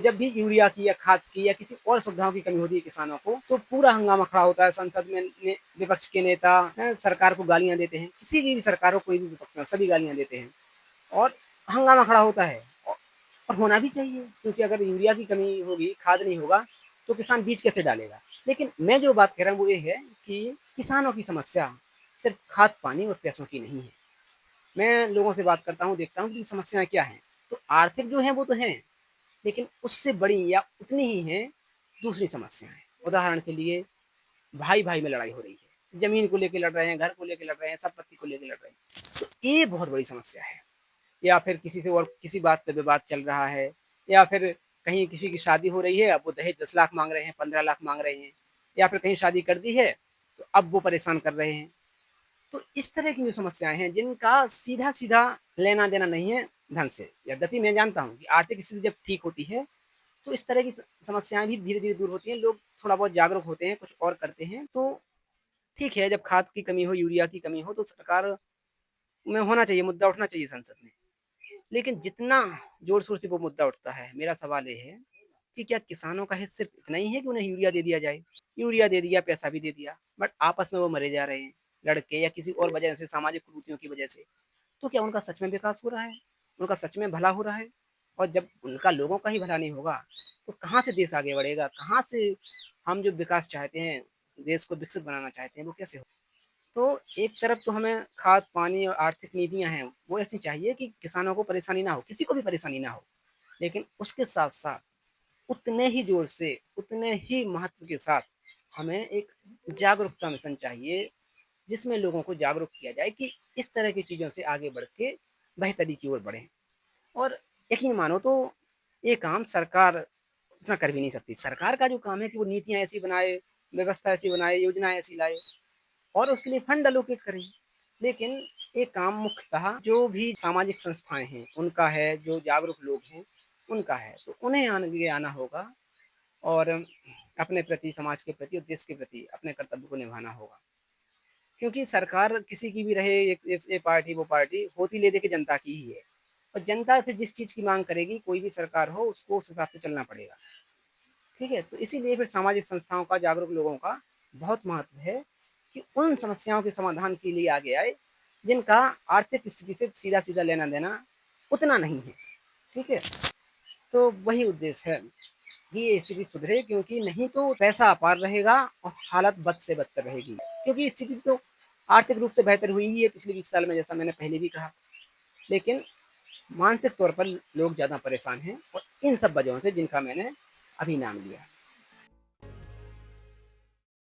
जब भी यूरिया की या खाद की या किसी और सुविधाओं की कमी होती है किसानों को, तो पूरा हंगामा खड़ा होता है। संसद में विपक्ष के नेता सरकार को गालियां देते हैं, किसी की भी सरकार हो, कोई भी विपक्ष में, सभी गालियां देते हैं और हंगामा खड़ा होता है। और होना भी चाहिए, क्योंकि अगर यूरिया की कमी होगी, खाद नहीं होगा, तो किसान बीज कैसे डालेगा। लेकिन मैं जो बात कह रहा हूँ वो ये है कि किसानों की समस्या सिर्फ खाद पानी और पैसों की नहीं है। मैं लोगों से बात करता हूँ, देखता हूँ कि समस्याएं क्या हैं। तो आर्थिक जो है वो तो है, लेकिन उससे बड़ी या उतनी ही है दूसरी समस्याएं। उदाहरण के लिए भाई भाई में लड़ाई हो रही है, जमीन को लेकर लड़ रहे हैं, घर को लेकर लड़ रहे हैं, संपत्ति को लेकर लड़ रहे हैं, तो ये बहुत बड़ी समस्या है। या फिर किसी से और किसी बात पे विवाद चल रहा है, या फिर कहीं किसी की शादी हो रही है, अब वो दहेज 10 लाख मांग रहे हैं, 15 लाख मांग रहे हैं, या फिर कहीं शादी कर दी है तो अब वो परेशान कर रहे हैं। तो इस तरह की जो समस्याएं हैं जिनका सीधा सीधा लेना देना नहीं है धन से। यद्यपि मैं जानता हूँ कि आर्थिक स्थिति जब ठीक होती है तो इस तरह की समस्याएं भी धीरे धीरे दूर होती हैं, लोग थोड़ा बहुत जागरूक होते हैं, कुछ और करते हैं, तो ठीक है। जब खाद की कमी हो, यूरिया की कमी हो, तो सरकार में होना चाहिए, मुद्दा उठना चाहिए संसद में। लेकिन जितना जोर शोर से वो मुद्दा उठता है, मेरा सवाल ये है कि क्या किसानों का हित सिर्फ इतना ही है कि उन्हें यूरिया दे दिया जाए। यूरिया दे दिया, पैसा भी दे दिया, बट आपस में वो मरे जा रहे हैं लड़के, या किसी और वजह से, सामाजिक कुरीतियों की वजह से। तो क्या उनका सच में विकास हो रहा है, उनका सच में भला हो रहा है? और जब उनका लोगों का ही भला नहीं होगा तो कहाँ से देश आगे बढ़ेगा, कहाँ से हम जो विकास चाहते हैं, देश को विकसित बनाना चाहते हैं, वो कैसे हो। तो एक तरफ तो हमें खाद पानी और आर्थिक नीतियां हैं वो ऐसी चाहिए कि किसानों को परेशानी ना हो, किसी को भी परेशानी ना हो। लेकिन उसके साथ साथ उतने ही जोर से, उतने ही महत्व के साथ हमें एक जागरूकता मिशन चाहिए, जिसमें लोगों को जागरूक किया जाए कि इस तरह की चीज़ों से आगे बढ़ के बेहतरी की ओर बढ़ें। और यकीन मानो तो ये काम सरकार उतना कर भी नहीं सकती। सरकार का जो काम है कि वो नीतियाँ ऐसी बनाए, व्यवस्था ऐसी बनाए, योजना ऐसी लाए और उसके लिए फंड एलोकेट करें। लेकिन ये काम मुख्यतः जो भी सामाजिक संस्थाएं हैं उनका है, जो जागरूक लोग हैं उनका है। तो उन्हें आगे आना होगा और अपने प्रति, समाज के प्रति और देश के प्रति अपने कर्तव्य को निभाना होगा। क्योंकि सरकार किसी की भी रहे, ये पार्टी वो पार्टी, होती ले दे के जनता की ही है। और जनता फिर जिस चीज़ की मांग करेगी, कोई भी सरकार हो, उसको उस हिसाब से चलना पड़ेगा। ठीक है? तो इसीलिए फिर सामाजिक संस्थाओं का, जागरूक लोगों का बहुत महत्व है कि उन समस्याओं के समाधान के लिए आगे आए जिनका आर्थिक स्थिति से सीधा-सीधा लेना-देना उतना नहीं है। ठीक है? तो वही उद्देश्य है कि ये स्थिति सुधरे, क्योंकि नहीं तो पैसा अपार रहेगा और हालत बद से बदतर रहेगी। क्योंकि स्थिति तो आर्थिक रूप से बेहतर हुई ही है पिछले 20 साल में, जैसा मैंने पहले भी कहा। लेकिन मानसिक तौर पर लोग ज़्यादा परेशान हैं और इन सब वजहों से जिनका मैंने अभी नाम लिया।